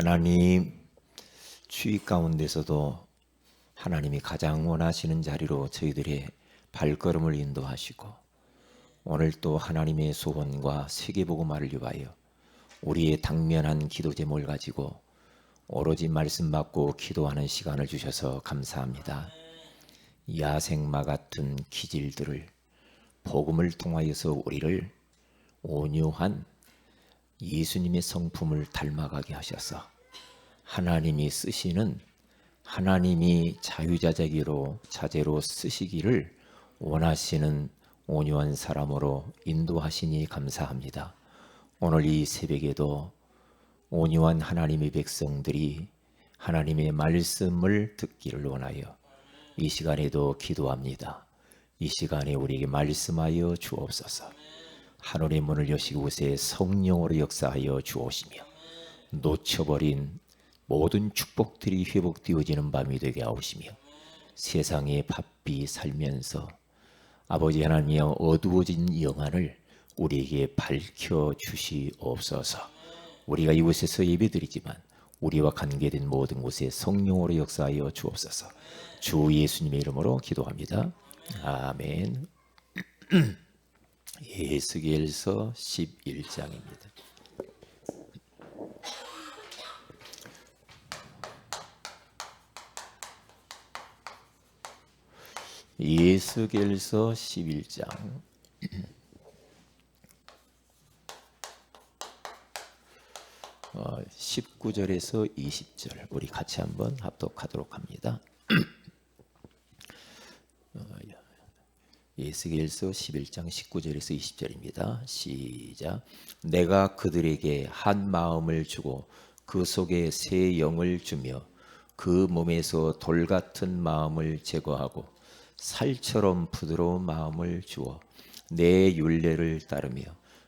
하나님, 추위 가운데서도 하나님이 가장 원하시는 자리로 저희들의 발걸음을 인도하시고, 오늘 또 하나님의 소원과 세계복음화를 위하여 우리의 당면한 기도 제목을 가지고 오로지 말씀 받고 기도하는 시간을 주셔서 감사합니다. 야생마 같은 기질들을 복음을 통하여서 우리를 온유한 예수님의 성품을 닮아가게 하셔서 하나님이 쓰시는, 하나님이 자유자재로 쓰시기를 원하시는 온유한 사람으로 인도하시니 감사합니다. 오늘 이 새벽에도 온유한 하나님의 백성들이 하나님의 말씀을 듣기를 원하여 이 시간에도 기도합니다. 이 시간에 우리에게 말씀하여 주옵소서. 하늘의 문을 여시고 새 성령으로 역사하여 주옵시며 놓쳐버린 모든 축복들이 회복되어지는 밤이 되게 하옵시며 세상에 바삐 살면서 아버지 하나님의 어두워진 영안을 우리에게 밝혀주시옵소서. 우리가 이곳에서 예배드리지만 우리와 관계된 모든 곳에 성령으로 역사하여 주옵소서. 주 예수님의 이름으로 기도합니다. 아멘. 에스겔서 11장입니다. 에스겔서 11장 19절에서 20절 우리 같이 한번 합독하도록 합니다. 에스겔서 11장 19절에서 20절입니다. 시작. 내가 그들에게 한 마음을 주고 그 속에 새 영을 주며 그 몸에서 돌 같은 마음을 제거하고 살처럼 부드러운 마음을 주어 내 율례를 따르며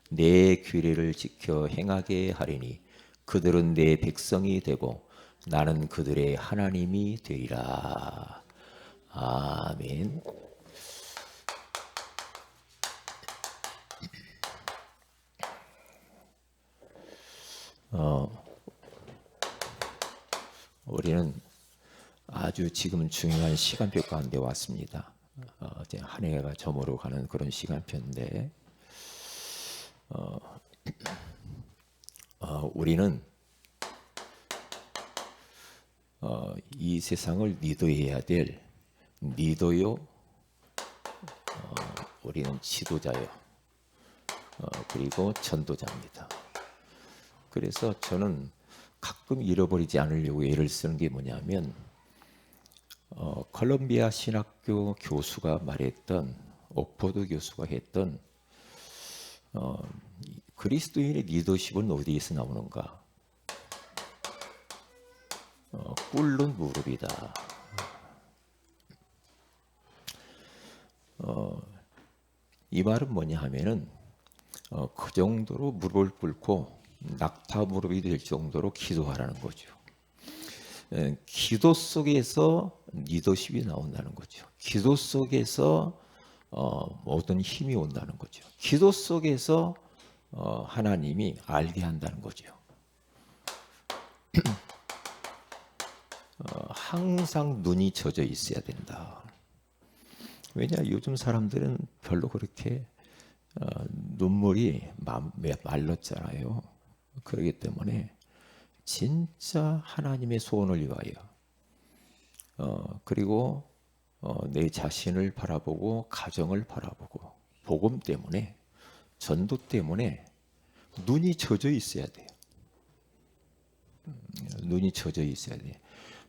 내 규례를 지켜 행하게 하리니 그들은 내 백성이 되고 나는 그들의 하나님이 되리라. 아멘. 우리는 아주 지금 중요한 시간표 가운데 왔습니다. 이제 한 해가 저물어 가는 그런 시간표인데, 우리는 이 세상을 리더해야 될 리더요, 우리는 지도자요, 그리고 전도자입니다. 그래서 저는 가끔 잃어버리지 않으려고 예를 쓰는 게 뭐냐면, 컬럼비아 신학교 교수가 말했던, 옥포드 교수가 했던 그리스도인의 리더십은 어디에서 나오는가? 꿇는 무릎이다. 이 말은 뭐냐 하면은 그 정도로 무릎을 꿇고 낙타 무릎이 될 정도로 기도하라는 거죠. 기도 속에서 리더십이 나온다는 거죠. 기도 속에서 모든 힘이 온다는 거죠. 기도 속에서 하나님이 알게 한다는 거죠. 항상 눈이 젖어 있어야 된다. 왜냐, 요즘 사람들은 별로 그렇게 눈물이 말랐잖아요. 그렇기 때문에 진짜 하나님의 소원을 위하여 그리고 내 자신을 바라보고 가정을 바라보고 복음 때문에, 전도 때문에 눈이 젖어 있어야 돼요. 눈이 젖어 있어야 돼.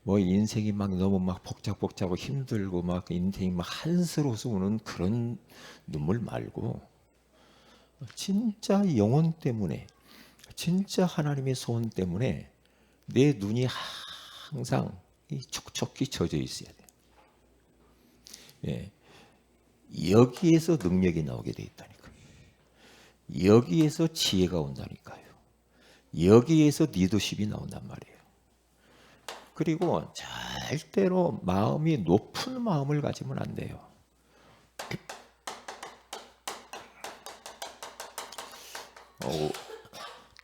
뭐 인생이 막 너무 막 복잡복잡하고 힘들고 막 인생이 막 한스러워서 우는 그런 눈물 말고 진짜 영혼 때문에, 진짜 하나님의 소원 때문에 내 눈이 항상 촉촉히 젖어 있어야 돼요. 예. 여기에서 능력이 나오게 돼 있다니까요. 여기에서 지혜가 온다니까요. 여기에서 리더십이 나온단 말이에요. 그리고 절대로 마음이 높은 마음을 가지면 안 돼요.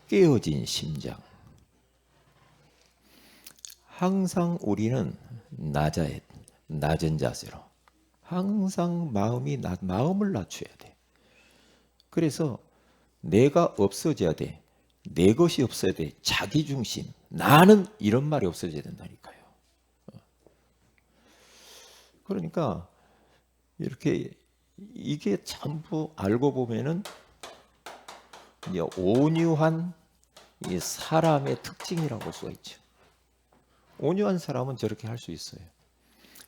깨어진 심장, 항상 우리는 낮은 자세로 항상 마음을 낮춰야 돼. 그래서 내가 없어져야 돼. 내 것이 없어야 돼. 자기중심, 나는 이런 말이 없어져야 된다니까요. 그러니까 이렇게 이게 전부 알고 보면은 이제 온유한 이 사람의 특징이라고 볼 수가 있죠. 온유한 사람은 저렇게 할 수 있어요.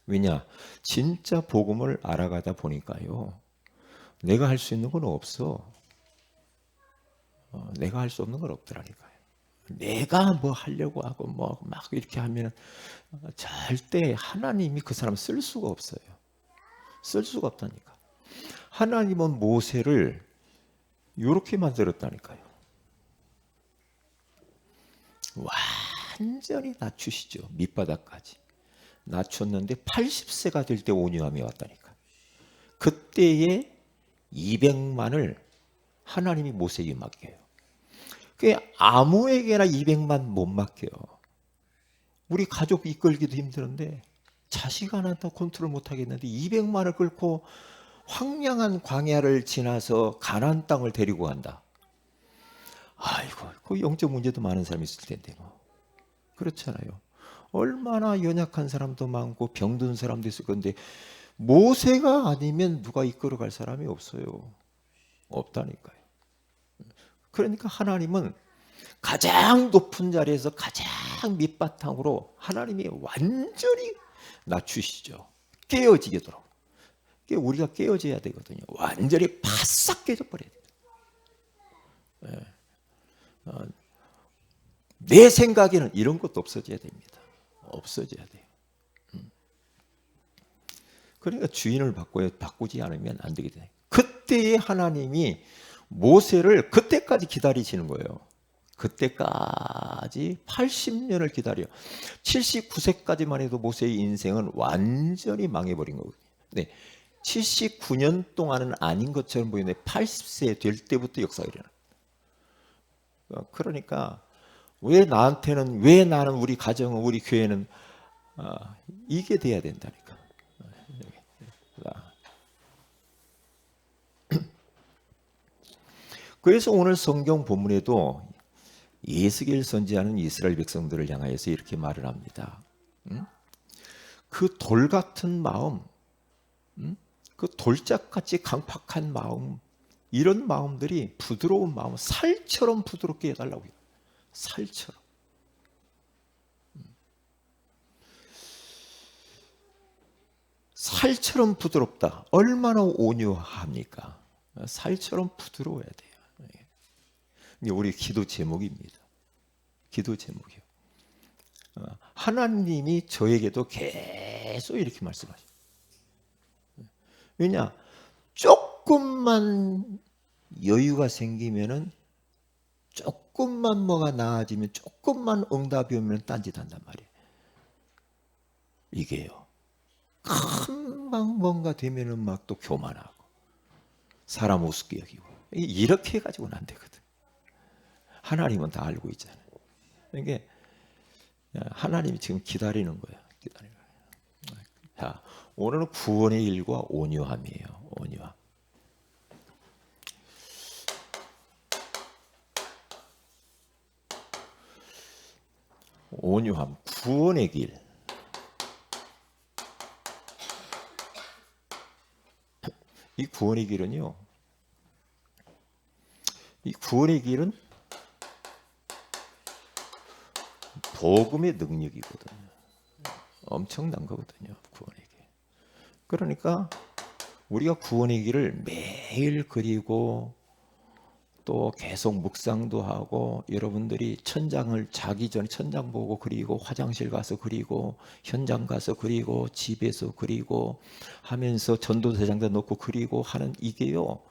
왜냐? 진짜 복음을 알아가다 보니까요. 내가 할 수 있는 건 없어. 내가 할 수 없는 건 없더라니까요. 내가 뭐 하려고 하고 뭐 막 이렇게 하면 절대 하나님이 그 사람 쓸 수가 없어요. 쓸 수가 없다니까. 하나님은 모세를 이렇게 만들었다니까요. 완전히 낮추시죠. 밑바닥까지. 낮췄는데 80세가 될 때 온유함이 왔다니까. 그때에 200만을 하나님이 모세에게 맡겨요. 그게 아무에게나 200만 못 맡겨요. 우리 가족 이끌기도 힘드는데 자식 하나도 컨트롤 못 하겠는데 200만을 끌고 황량한 광야를 지나서 가나안 땅을 데리고 간다. 아이고, 그 영적 문제도 많은 사람이 있을 텐데 뭐. 그렇잖아요. 얼마나 연약한 사람도 많고 병든 사람도 있을 건데 모세가 아니면 누가 이끌어갈 사람이 없어요. 없다니까요. 그러니까 하나님은 가장 높은 자리에서 가장 밑바탕으로 하나님이 완전히 낮추시죠. 깨어지도록. 우리가 깨어져야 되거든요. 완전히 바싹 깨져버려야 돼요. 내 생각에는 이런 것도 없어져야 됩니다. 없어져야 돼요. 그러니까 주인을 바꾸지 않으면 안 되게 돼요. 그때에 하나님이 모세를 그때까지 기다리시는 거예요. 그때까지 80년을 기다려. 79세까지만 해도 모세의 인생은 완전히 망해버린 거거든요. 네, 79년 동안은 아닌 것처럼 보이는데 80세 될 때부터 역사가 일어나. 그러니까 왜 나는 우리 가정은 우리 교회는 이게 돼야 된다니까. 그래서 오늘 성경 본문에도 예스겔 선지자는 이스라엘 백성들을 향하여서 이렇게 말을 합니다. 그 돌 같은 마음, 그 돌짝같이 강팍한 마음, 이런 마음들이 부드러운 마음, 살처럼 부드럽게 해달라고요. 살처럼. 살처럼 부드럽다. 얼마나 온유합니까? 살처럼 부드러워야 돼요. 이게 우리 기도 제목입니다. 기도 제목이요. 하나님이 저에게도 계속 이렇게 말씀하셔요. 왜냐? 조금만 여유가 생기면은 조금만 뭐가 나아지면 조금만 응답이 오면 딴짓한단 말이에요. 이게요. 금방 뭔가 되면은 막 또 교만하고 사람 우습게 여기고 이렇게 해가지고는 안 되거든. 하나님은 다 알고 있잖아요. 이게 하나님이 지금 기다리는 거예요. 기다리는 거예요. 자, 오늘은 구원의 일과 온유함이에요. 온유함. 온유함, 구원의 길. 이 구원의 길은요. 이 구원의 길은 복음의 능력이거든요. 엄청난 거거든요. 구원의 길. 그러니까 우리가 구원의 길을 매일 그리고 또 계속 묵상도 하고 여러분들이 천장을 자기 전에 천장 보고 그리고 화장실 가서 그리고 현장 가서 그리고 집에서 그리고 하면서 전도대장도 넣고 그리고 하는 이게요.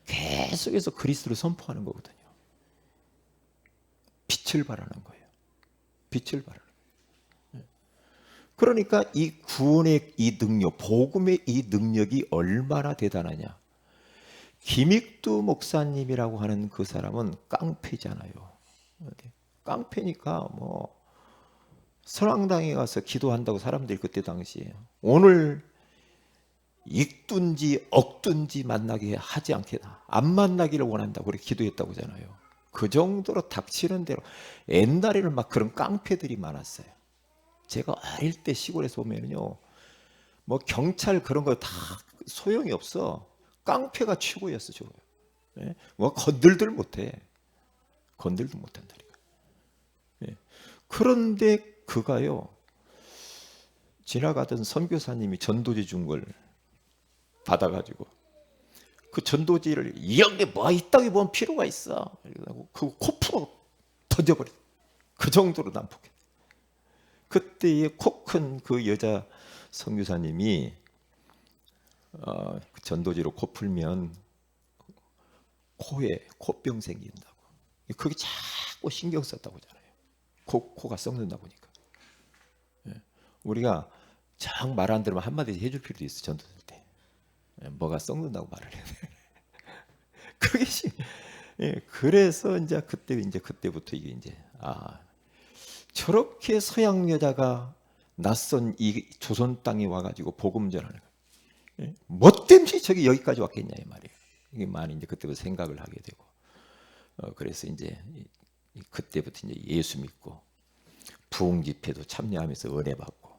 계속해서 그리스도를 선포하는 거거든요. 빛을 발하는 거예요. 빛을 발하는 거예요. 그러니까 이 구원의 이 능력, 복음의 이 능력이 얼마나 대단하냐. 김익두 목사님이라고 하는 그 사람은 깡패잖아요. 깡패니까 뭐 선왕당에 가서 기도한다고 사람들이 그때 당시에 오늘 익든지 억든지 만나게 하지 않겠다, 안 만나기를 원한다고 그렇게 기도했다고 하잖아요. 그 정도로 닥치는 대로. 옛날에는 막 그런 깡패들이 많았어요. 제가 어릴 때 시골에서 보면요, 뭐 경찰 그런 거 다 소용이 없어. 깡패가 최고였어. 저거. 예? 뭐 건들들 못해. 건들도 못한다니까. 예. 그런데 그가요, 지나가던 선교사님이 전도지 준 걸 받아가지고 그 전도지를 여기 뭐 있다고 보면 필요가 있어. 그 코프로 던져버려. 그 정도로 난폭해. 그때의 코 큰 그 여자 선교사님이 그 전도지로 코 풀면 코에 코병 생긴다고. 그게 자꾸 신경 썼다고 하잖아요. 코가 썩는다 보니까. 우리가 정 말 안 들으면 한마디 해줄 필요도 있어. 전도될 때. 뭐가 썩는다고 말을 해야 돼. 그게 그래서 이제 그때부터 이게 이제 저렇게 서양 여자가 낯선 이 조선 땅에 와가지고 복음 전하는 거예요. 뭐 때문에 저기 여기까지 왔겠냐 이 말이에요. 이게 많이 이제 그때부터 생각을 하게 되고, 그래서 이제 그때부터 이제 예수 믿고 부흥 집회도 참여하면서 은혜 받고,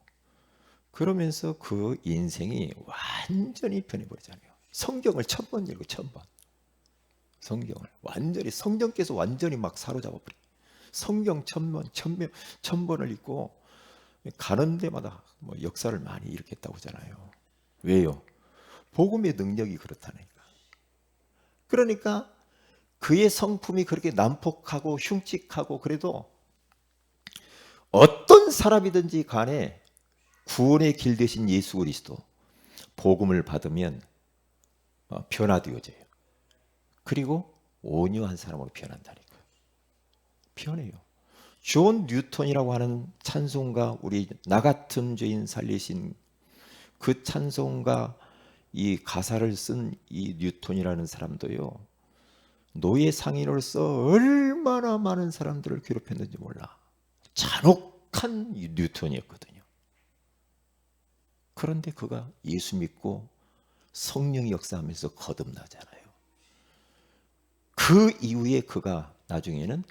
그러면서 그 인생이 완전히 변해버리잖아요. 성경을 1000번 읽고 1000번. 성경을 완전히, 성령께서 완전히 막 사로잡아버려. 성경 1000번을 읽고 가는 데마다 뭐 역사를 많이 일으켰다고 하잖아요. 왜요? 복음의 능력이 그렇다니까. 그러니까 그의 성품이 그렇게 난폭하고 흉측하고, 그래도 어떤 사람이든지 간에 구원의 길 되신 예수 그리스도 복음을 받으면 변화되어져요. 그리고 온유한 사람으로 변한다니까. 변해요. 존 뉴턴이라고 하는 찬송가, 우리 나 같은 죄인 살리신 그 찬송가 이 가사를 쓴 이 뉴턴이라는 사람도요, 노예 상인으로서 얼마나 많은 사람들을 괴롭혔는지 몰라. 잔혹한 뉴턴이었거든요. 그런데 그가 예수 믿고 성령이 역사하면서 거듭나잖아요. 그 이후에 그가 나중에는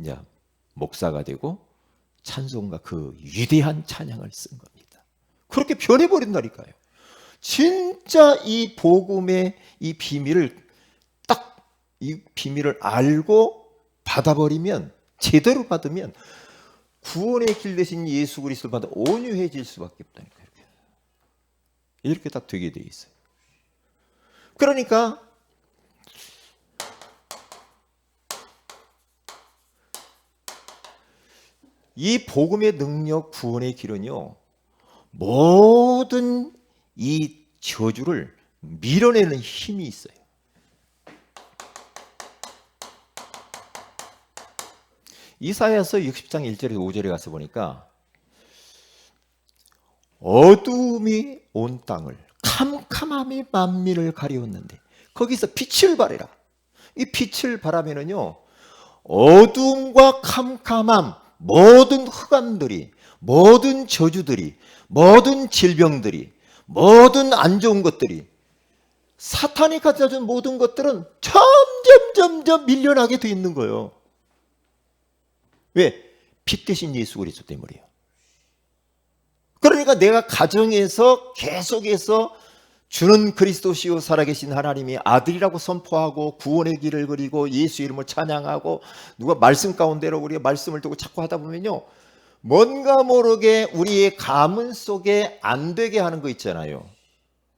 이제 목사가 되고 찬송가 그 위대한 찬양을 쓴 겁니다. 그렇게 변해버린다니까요. 진짜 이 복음의 이 비밀을 이 비밀을 알고 받아버리면, 제대로 받으면 구원의 길 대신 예수 그리스도를 받아 온유해질 수밖에 없다니까요. 이렇게 딱 되게 돼 있어요. 그러니까 이 복음의 능력, 구원의 길은요, 모든 이 저주를 밀어내는 힘이 있어요. 이사야서 60장 1절에서 5절에 가서 보니까 어둠이 온 땅을, 캄캄함이 만민을 가리웠는데 거기서 빛을 발해라. 이 빛을 발하면은요, 어둠과 캄캄함, 모든 흑암들이, 모든 저주들이, 모든 질병들이, 모든 안 좋은 것들이, 사탄이 가져다 준 모든 것들은 점점 밀려나게 돼 있는 거예요. 왜? 빛 대신 예수 그리스도 때문이에요. 그러니까 내가 가정에서 계속해서 주는 그리스도시요 살아계신 하나님이 아들이라고 선포하고 구원의 길을 그리고 예수 이름을 찬양하고, 누가 말씀 가운데로 우리가 말씀을 두고 자꾸 하다 보면요, 뭔가 모르게 우리의 가문 속에 안 되게 하는 거 있잖아요.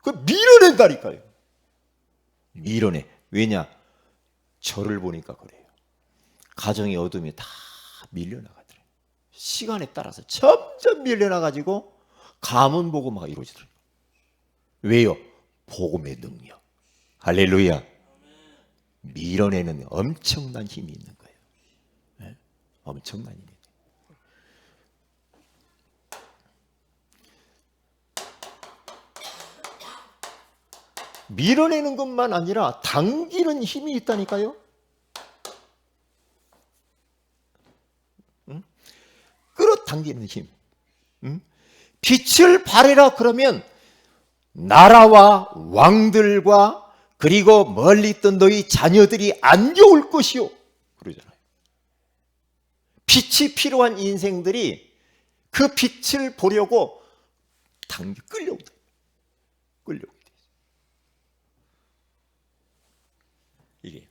그 밀어낸다니까요. 밀어내. 왜냐? 저를 보니까 그래요. 가정의 어둠이 다 밀려나가더래요. 시간에 따라서 점점 밀려나가지고 가문 복음화가 이루어지더래요. 왜요? 복음의 능력. 할렐루야. 밀어내는 엄청난 힘이 있는 거예요. 네? 엄청난 힘이. 밀어내는 것만 아니라 당기는 힘이 있다니까요. 당기는 힘. 빛을 발해라 그러면 나라와 왕들과 그리고 멀리 있던 너희 자녀들이 안겨올 것이요 그러잖아요. 빛이 필요한 인생들이 그 빛을 보려고 끌려오다. 이게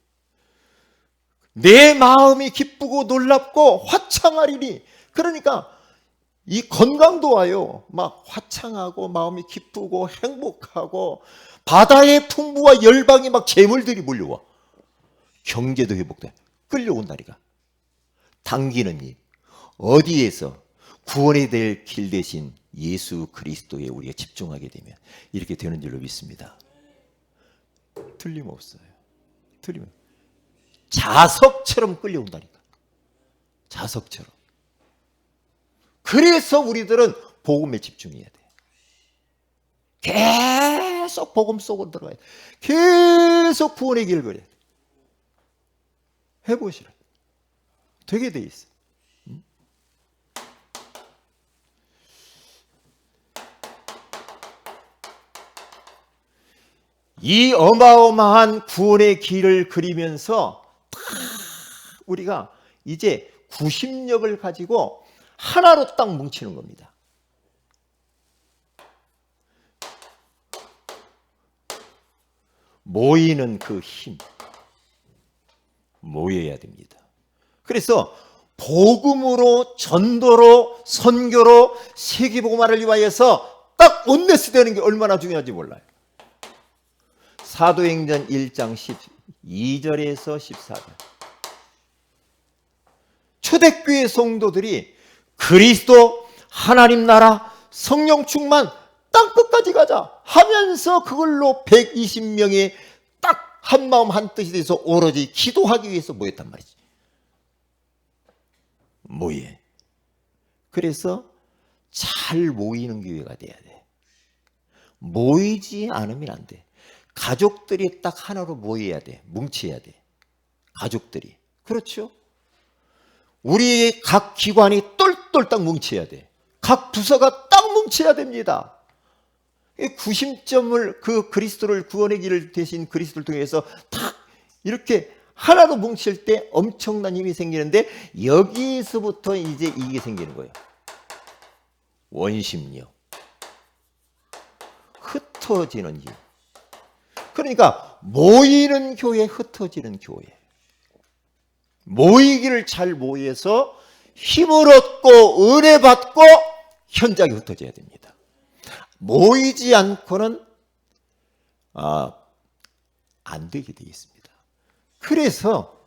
내 마음이 기쁘고 놀랍고 화창하리니, 그러니까 이 건강도 와요. 막 화창하고 마음이 기쁘고 행복하고 바다의 풍부와 열방이 막 재물들이 몰려와. 경제도 회복돼. 끌려온다니까. 당기는 일. 어디에서? 구원이 될 길 대신 예수 그리스도에 우리가 집중하게 되면 이렇게 되는 줄로 믿습니다. 틀림없어요. 자석처럼 끌려온다니까. 자석처럼. 그래서 우리들은 복음에 집중해야 돼. 계속 복음 속으로 들어가야 돼. 계속 구원의 길을 걸어야 돼. 해보시라. 되게 돼 있어. 이 어마어마한 구원의 길을 그리면서 우리가 이제 구심력을 가지고 하나로 딱 뭉치는 겁니다. 모이는 그 힘. 모여야 됩니다. 그래서 복음으로, 전도로, 선교로, 세계복음화를 위하여서 딱 원네스 되는 게 얼마나 중요한지 몰라요. 사도행전 1장 12절에서 14절. 초대교회 성도들이 그리스도, 하나님 나라, 성령 충만 땅끝까지 가자 하면서 그걸로 120명이 딱 한마음 한뜻이 돼서 오로지 기도하기 위해서 모였단 말이지. 모여. 그래서 잘 모이는 교회가 돼야 돼. 모이지 않으면 안 돼. 가족들이 딱 하나로 모여야 돼. 뭉쳐야 돼. 가족들이. 그렇죠? 우리 각 기관이 똘똘 딱 뭉쳐야 돼. 각 부서가 딱 뭉쳐야 됩니다. 구심점을 그 그리스도를 구원의 길을 대신 그리스도를 통해서 딱 이렇게 하나로 뭉칠 때 엄청난 힘이 생기는데 여기서부터 이제 이게 생기는 거예요. 원심력. 흩어지는 힘. 그러니까 모이는 교회, 흩어지는 교회. 모이기를 잘 모여서 힘을 얻고 은혜 받고 현장에 흩어져야 됩니다. 모이지 않고는 안 되게 되어 있습니다. 그래서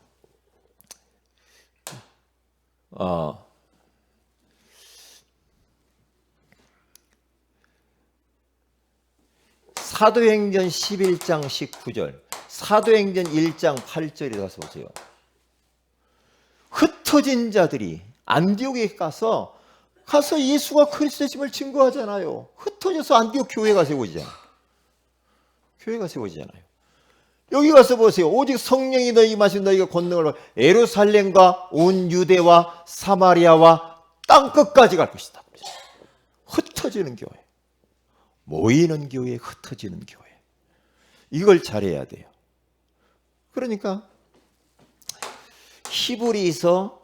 사도행전 11장 19절, 사도행전 1장 8절에 가서 보세요. 흩어진 자들이 안디옥에 가서 예수가 그리스도심을 증거하잖아요. 흩어져서 안디옥 교회가 세워지잖아요. 교회가 세워지잖아요. 여기 가서 보세요. 오직 성령이 너희 임하신 너희가 권능을 예루살렘과 온 유대와 사마리아와 땅끝까지 갈 것이다. 흩어지는 교회. 모이는 교회, 흩어지는 교회. 이걸 잘해야 돼요. 그러니까 히브리서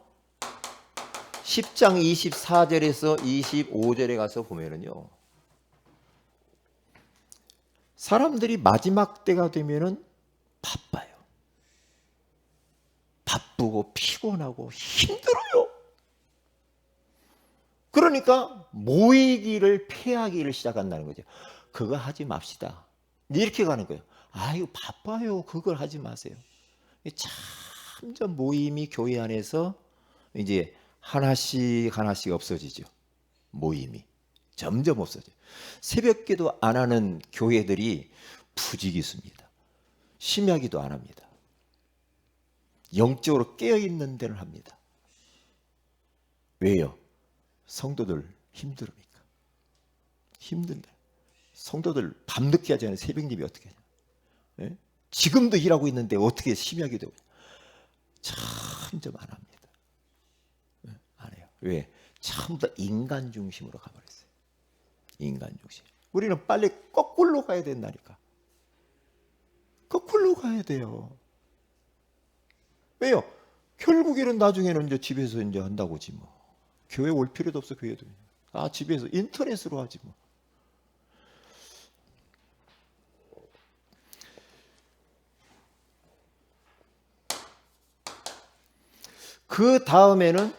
10장 24절에서 25절에 가서 보면은요. 사람들이 마지막 때가 되면은 바빠요. 바쁘고 피곤하고 힘들어요. 그러니까 모이기를 폐하기를 시작한다는 거죠. 그거 하지 맙시다. 이렇게 가는 거예요. 아유 바빠요. 그걸 하지 마세요. 점점 모임이 교회 안에서 이제 하나씩 없어지죠. 모임이 점점 없어져요. 새벽기도 안 하는 교회들이 부지기수입니다. 심야기도 안 합니다. 영적으로 깨어있는 데를 합니다. 왜요? 성도들 힘들으니까. 힘든데 성도들 밤늦게 하잖아요. 새벽 예배 어떻게 하냐. 네? 지금도 일하고 있는데 어떻게 심야기도 점점 안 합니다. 네? 안 해요. 왜? 전부 다 인간 중심으로 가버렸어요. 인간 중심. 우리는 빨리 거꾸로 가야 된다니까. 거꾸로 가야 돼요. 왜요? 결국에는 나중에는 이제 집에서 이제 한다고지 뭐. 교회 올 필요도 없어, 교회도. 아, 집에서 인터넷으로 하지 뭐. 그 다음에는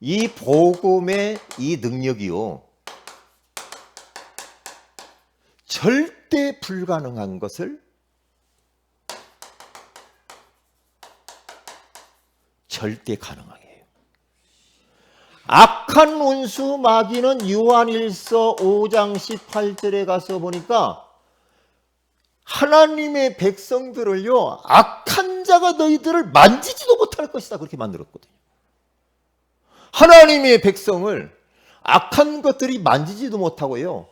이 복음의 이 능력이요, 절대 불가능한 것을 절대 가능하게 해요. 악한 원수 마귀는 요한일서 5장 18절에 가서 보니까 하나님의 백성들을요, 악한 자가 너희들을 만지지도 못할 것이다, 그렇게 만들었거든요. 하나님의 백성을 악한 것들이 만지지도 못하고요,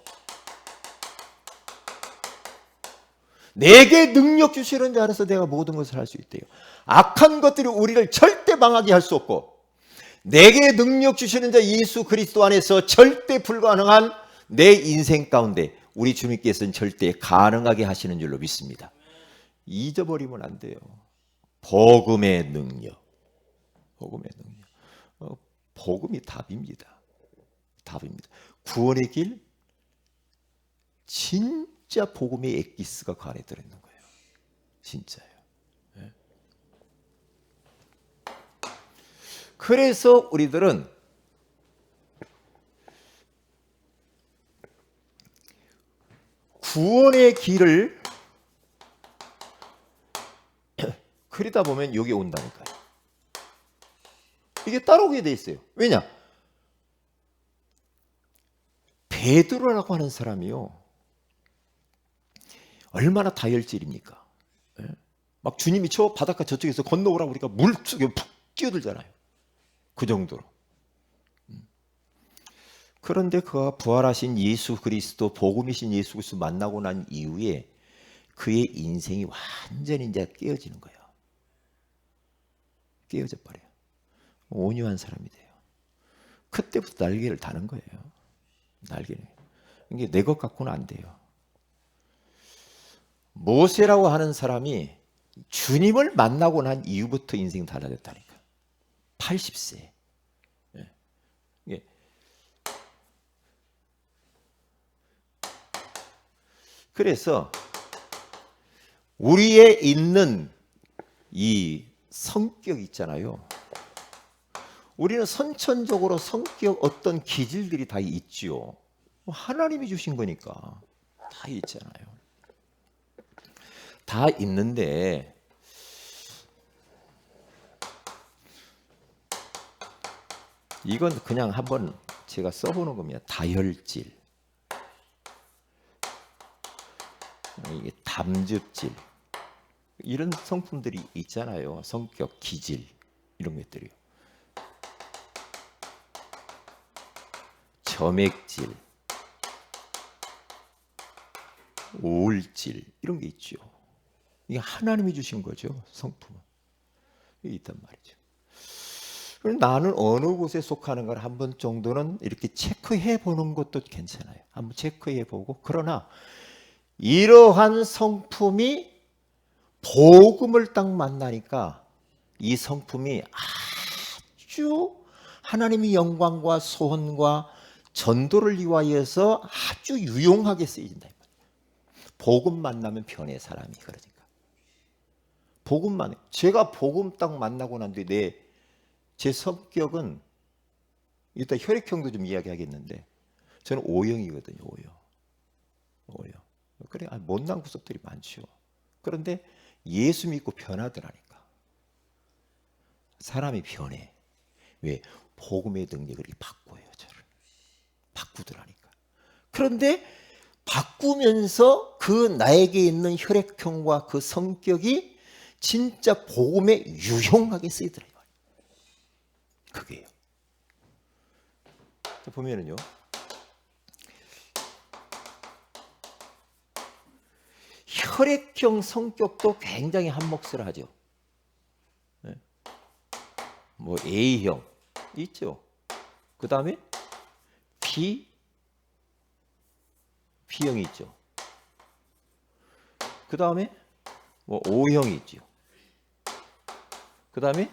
내게 능력 주시는 자 안에서 내가 모든 것을 할 수 있대요. 악한 것들이 우리를 절대 망하게 할 수 없고, 내게 능력 주시는 자 예수 그리스도 안에서 절대 불가능한 내 인생 가운데 우리 주님께서는 절대 가능하게 하시는 줄로 믿습니다. 잊어버리면 안 돼요. 복음의 능력. 복음의 능력. 복음이 답입니다. 답입니다. 구원의 길, 진짜 복음의 엑기스가 그 안에 들어있는 거예요. 진짜요. 네. 그래서 우리들은 구원의 길을 그러다 보면 여기 온다니까요. 이게 따라오게 돼 있어요. 왜냐? 베드로라고 하는 사람이요, 얼마나 다혈질입니까? 예? 막 주님이 저 바닷가 저쪽에서 건너오라고 그러니까 물속에 푹 뛰어들잖아요. 그 정도로. 그런데 그가 부활하신 예수 그리스도, 복음이신 예수 그리스도 만나고 난 이후에 그의 인생이 완전히 이제 깨어지는 거예요. 깨어져 버려요. 온유한 사람이 돼요. 그때부터 날개를 다는 거예요. 날개는. 이게 내 것 갖고는 안 돼요. 모세라고 하는 사람이 주님을 만나고 난 이후부터 인생이 달라졌다니까. 80세. 예. 그래서 우리에 있는 이 성격 있잖아요. 우리는 선천적으로 성격 어떤 기질들이 다 있지요. 하나님이 주신 거니까 다 있잖아요. 다 있는데 이건 그냥 한번 제가 써보는 겁니다. 다혈질, 이게 담즙질, 이런 성품들이 있잖아요. 성격, 기질, 이런 것들이요. 점액질, 우울질, 이런 게 있죠. 이게 하나님이 주신 거죠. 성품은. 이게 있단 말이죠. 나는 어느 곳에 속하는 걸 한 번 정도는 이렇게 체크해 보는 것도 괜찮아요. 한번 체크해 보고. 그러나 이러한 성품이 복음을 딱 만나니까 이 성품이 아주 하나님의 영광과 소원과 전도를 위하여서 아주 유용하게 쓰인다. 복음 만나면 변해, 사람이. 그러니까 복음만, 제가 복음 딱 만나고 난 뒤에 제 성격은, 이따 혈액형도 좀 이야기하겠는데, 저는 O형이거든요. O형. 그래, 못난 구석들이 많죠. 그런데 예수 믿고 변하더라니까. 사람이 변해. 왜? 복음의 능력을 바꿔요, 저를. 바꾸더라니까. 그런데 바꾸면서 그 나에게 있는 혈액형과 그 성격이 진짜 복음에 유용하게 쓰이더라고요. 그게요. 보면은요, 혈액형 성격도 굉장히 한몫을 하죠. 뭐 A형 있죠. 그 다음에 B형이 있죠. 그 다음에 뭐 O형이 있죠. 그 다음에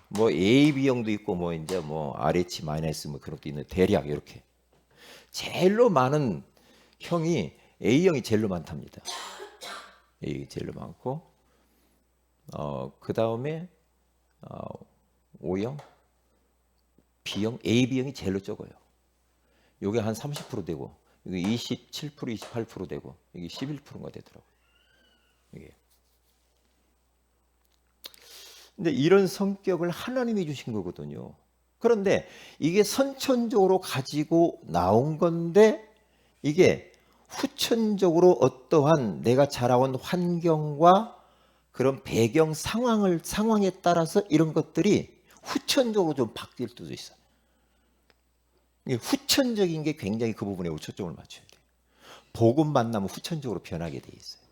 뭐 AB형도 있고 뭐 이제 뭐 RH 마이너스 뭐 그런 것도 있는 대략 이렇게 제일로 많은 형이 A형이 제일로 많답니다. A형이 제일로 많고 그 다음에 O형, B형, AB형이 제일로 적어요. 요게 한 30% 되고 이게 27%, 28% 되고 이게 11%가 되더라고요. 이게. 근데 이런 성격을 하나님이 주신 거거든요. 그런데 이게 선천적으로 가지고 나온 건데 이게 후천적으로 어떠한 내가 자라온 환경과 그런 배경 상황에 따라서 이런 것들이 후천적으로 좀 바뀔 수도 있어요. 후천적인 게 굉장히 그 부분에 초점을 맞춰야 돼요. 복음 만나면 후천적으로 변하게 돼 있어요.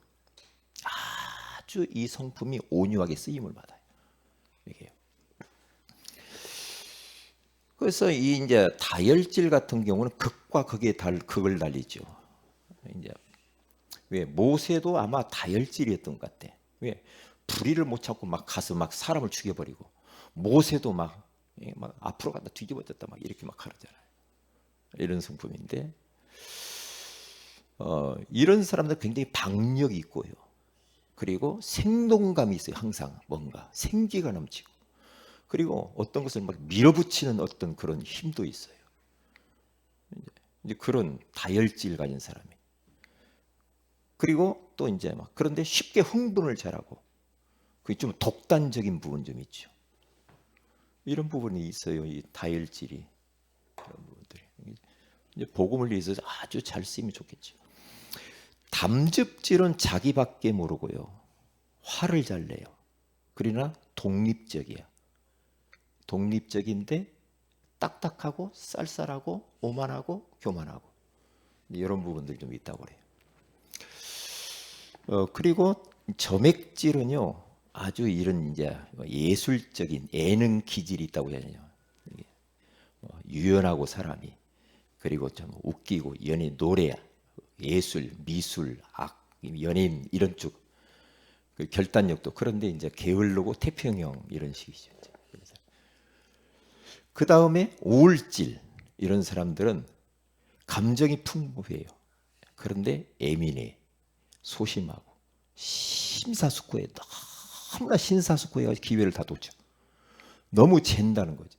아주 이 성품이 온유하게 쓰임을 받아요. 이게요. 그래서 이 이제 다혈질 같은 경우는 극과 극을 달리죠. 이제 왜 모세도 아마 다혈질이었던 것 같아. 왜 불의를 못 참고 막 가서 막 사람을 죽여버리고 모세도 막 앞으로 갔다 뒤집어졌다 막 이렇게 막 하잖아요. 이런 성품인데 이런 사람들 굉장히 박력이 있고요. 그리고 생동감이 있어요. 항상 뭔가 생기가 넘치고 그리고 어떤 것을 막 밀어붙이는 어떤 그런 힘도 있어요. 이제 그런 다혈질 가진 사람이. 그리고 또 이제 막 그런데 쉽게 흥분을 잘하고 그게 좀 독단적인 부분 좀 있죠. 이런 부분이 있어요. 이 다혈질이 그런 부분들이. 이제 복음을 위해서 아주 잘 쓰이면 좋겠죠. 담즙질은 자기밖에 모르고요. 화를 잘 내요. 그러나 독립적이야. 독립적인데 딱딱하고 쌀쌀하고 오만하고 교만하고 이런 부분들이 좀 있다고 그래요. 그리고 점액질은요 아주 이런 이제 예술적인 예능 기질이 있다고 해야 되냐. 유연하고 사람이 그리고 좀 웃기고 연예 노래 예술 미술 악 연예인 이런 쪽 그 결단력도 그런데 이제 게을르고 태평형 이런 식이죠. 그 다음에 우울질 이런 사람들은 감정이 풍부해요. 그런데 예민해, 소심하고 심사숙고해. 너무나 심사숙고해가 기회를 다 놓쳐. 너무 잰다는 거죠.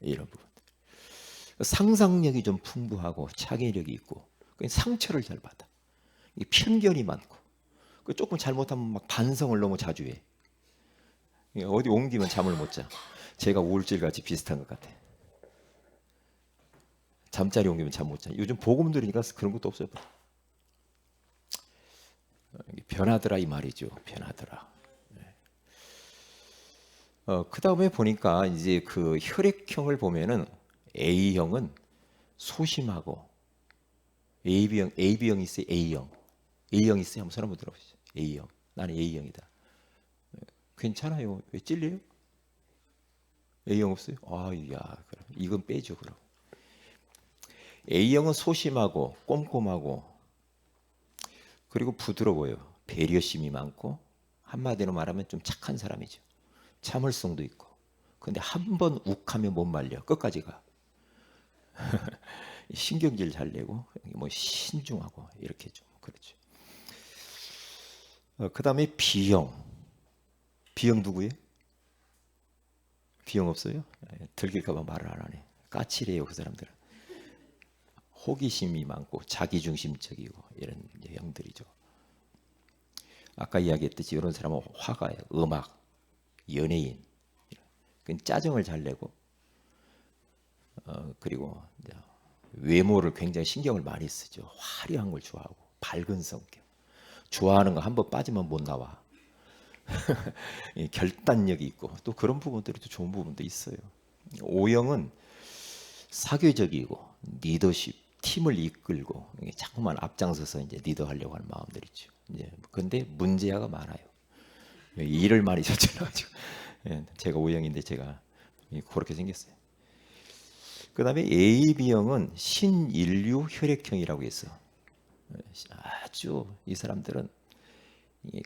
이런 부분. 상상력이 좀 풍부하고 창의력이 있고 상처를 잘 받아. 편견이 많고 조금 잘못하면 막 반성을 너무 자주 해. 어디 옮기면 잠을 못 자. 제가 우울질 같이 비슷한 것 같아. 잠자리 옮기면 잠 못 자. 요즘 복음 들으니까 그런 것도 없어요. 변하더라 이 말이죠. 변하더라. 그 다음에 보니까 이제 그 혈액형을 보면은 A형은 소심하고 AB형 있어요. A형 있어요. 한번 손 한번 들어보시죠. A형. 나는 A형이다. 괜찮아요. 왜 찔려요? A형 없어요? 야, 그럼 이건 빼죠. 그럼 A형은 소심하고 꼼꼼하고 그리고 부드러워요. 배려심이 많고 한마디로 말하면 좀 착한 사람이죠. 참을성도 있고. 근데 한 번 욱하면 못 말려. 끝까지 가. 신경질 잘 내고 뭐 신중하고 이렇게 좀 그렇죠. 그다음에 B형. B형 누구예요? B형 없어요? 들킬까봐 말을 안 하네. 까칠해요 그 사람들은. 호기심이 많고 자기중심적이고 이런 형들이죠. 아까 이야기했듯이 이런 사람은 화가예요. 음악, 연예인. 짜증을 잘 내고 그리고 외모를 굉장히 신경을 많이 쓰죠. 화려한 걸 좋아하고 밝은 성격. 좋아하는 거 한 번 빠지면 못 나와. 결단력이 있고 또 그런 부분들이 또 좋은 부분도 있어요. O형은 사교적이고 리더십, 팀을 이끌고 자꾸만 앞장서서 이제 리더하려고 하는 마음들이 있죠. 이제 근데 문제가 많아요. 일을 많이 저질러가지고 제가 O형인데 제가 그렇게 생겼어요. 그 다음에 AB형은 신인류 혈액형이라고 했어. 아주 이 사람들은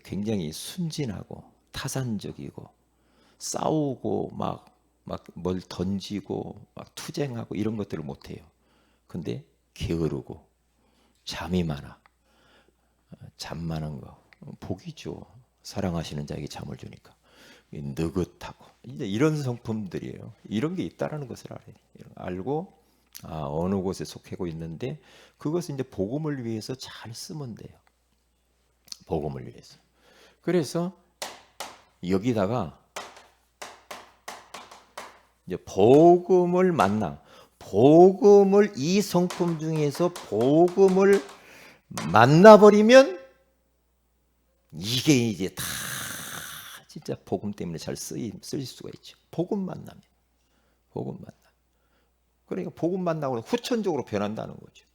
굉장히 순진하고 타산적이고 싸우고 막 뭘 던지고 막 투쟁하고 이런 것들을 못해요. 근데 게으르고 잠이 많아. 잠 많은 거 복이죠. 사랑하시는 자에게 잠을 주니까. 느긋하고 이제 이런 성품들이에요. 이런 게 있다라는 것을 알고 어느 곳에 속하고 있는데 그것을 이제 복음을 위해서 잘 쓰면 돼요. 복음을 위해서. 그래서 여기다가 이제 복음을 이 성품 중에서 복음을 만나버리면 이게 이제 다 진짜 복음 때문에 잘 쓰일 수가 있죠. 복음 만나면. 그러니까 복음 만나고 후천적으로 변한다는 거죠.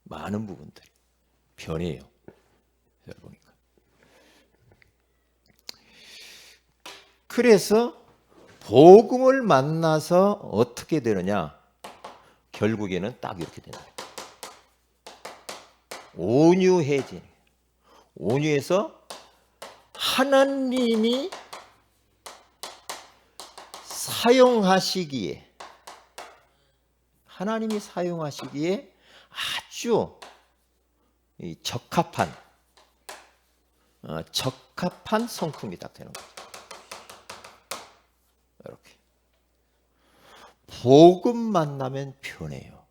많은 부분들이 변해요. 보니까. 그래서 복음을 만나서 어떻게 되느냐? 결국에는 딱 이렇게 된다. 온유해진. 온유해서 하나님이 사용하시기에 아주 적합한 성품이 딱 되는 거죠. 이렇게 복음 만나면 변해요.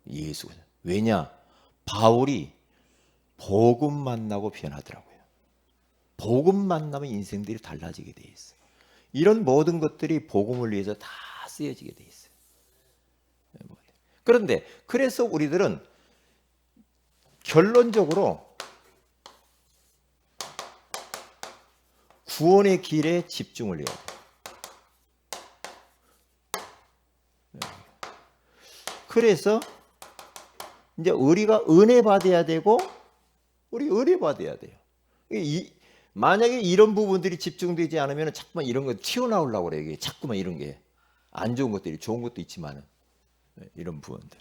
예수가. 왜냐? 바울이 복음 만나고 변하더라고요. 복음 만나면 인생들이 달라지게 돼 있어요. 이런 모든 것들이 복음을 위해서 다 쓰여지게 돼 있어요. 그런데 그래서 우리들은 결론적으로 구원의 길에 집중을 해야 돼요. 그래서 이제 우리가 은혜 받아야 되고 우리 은혜 받아야 돼요. 만약에 이런 부분들이 집중되지 않으면 자꾸만 이런 거 튀어나오려고 그래요. 이게 자꾸만 이런 게 안 좋은 것들이 좋은 것도 있지만은 이런 부분들.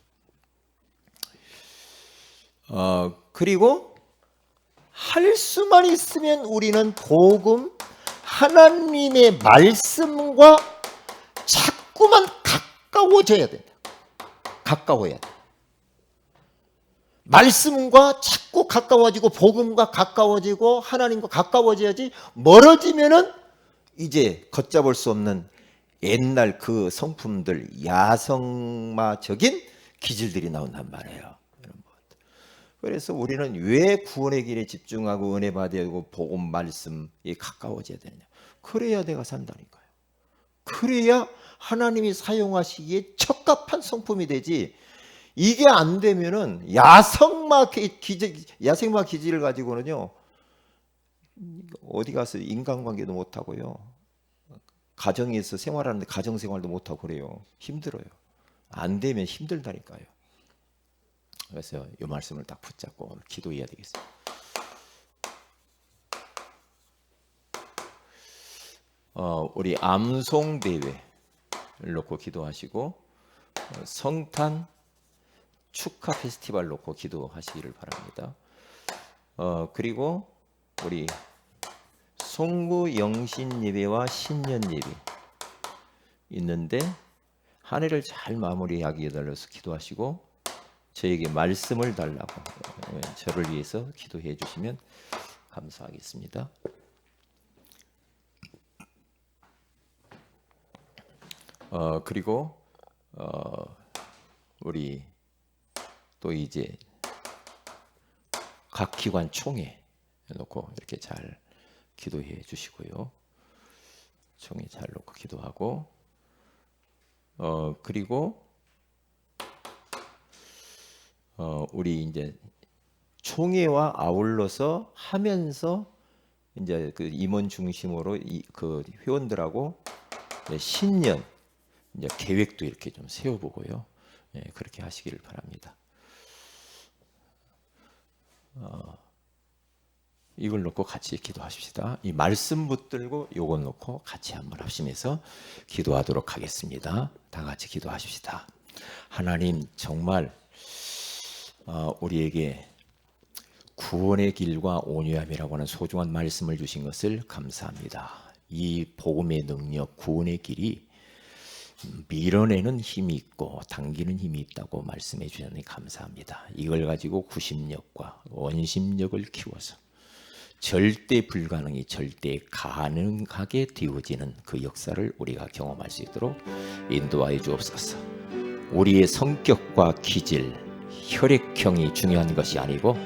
그리고 할 수만 있으면 우리는 복음 하나님의 말씀과 자꾸만 가까워져야 된다. 가까워야 돼. 말씀과 자꾸 가까워지고 복음과 가까워지고 하나님과 가까워져야지 멀어지면은 이제 걷잡을 수 없는 옛날 그 성품들 야성마적인 기질들이 나온단 말이에요. 그래서 우리는 왜 구원의 길에 집중하고 은혜 받아야 되고 복음 말씀에 가까워져야 되느냐. 그래야 내가 산다니까요. 그래야 하나님이 사용하시기에 적합한 성품이 되지. 이게 안 되면은 야생마 기질을 가지고는요 어디 가서 인간관계도 못 하고요 가정에서 생활하는데 가정생활도 못 하고 그래요. 힘들어요. 안 되면 힘들다니까요. 그래서 이 말씀을 딱 붙잡고 기도해야 되겠어요. 우리 암송 대회를 놓고 기도하시고 성탄 축하 페스티벌 놓고 기도하시기를 바랍니다. 그리고 우리 송구 영신 예배와 신년 예배 있는데 한 해를 잘 마무리하기에 달려서 기도하시고 저에게 말씀을 달라고 저를 위해서 기도해 주시면 감사하겠습니다. 그리고 우리 또 이제 각 기관 총회 놓고 이렇게 잘 기도해 주시고요. 총회 잘 놓고 기도하고 그리고 우리 이제 총회와 아울러서 하면서 이제 그 임원 중심으로 그 회원들하고 신년 이제 계획도 이렇게 좀 세워보고요. 그렇게 하시기를 바랍니다. 이걸 놓고 같이 기도하십시다. 이 말씀 붙들고 요걸 놓고 같이 한번 합심해서 기도하도록 하겠습니다. 다 같이 기도하십시다. 하나님 정말 우리에게 구원의 길과 온유함이라고 하는 소중한 말씀을 주신 것을 감사합니다. 이 복음의 능력, 구원의 길이 밀어내는 힘이 있고 당기는 힘이 있다고 말씀해 주셨니 감사합니다. 이걸 가지고 구심력과 원심력을 키워서 절대 불가능이 절대 가능하게 되어지는 그 역사를 우리가 경험할 수 있도록 인도하여 주옵소서. 우리의 성격과 기질, 혈액형이 중요한 것이 아니고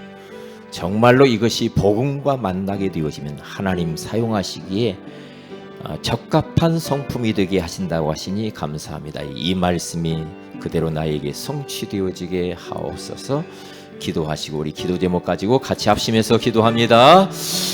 정말로 이것이 복음과 만나게 되어지면 하나님 사용하시기에 적합한 성품이 되게 하신다고 하시니 감사합니다. 이 말씀이 그대로 나에게 성취되어지게 하옵소서. 기도하시고 우리 기도 제목 가지고 같이 합심해서 기도합니다.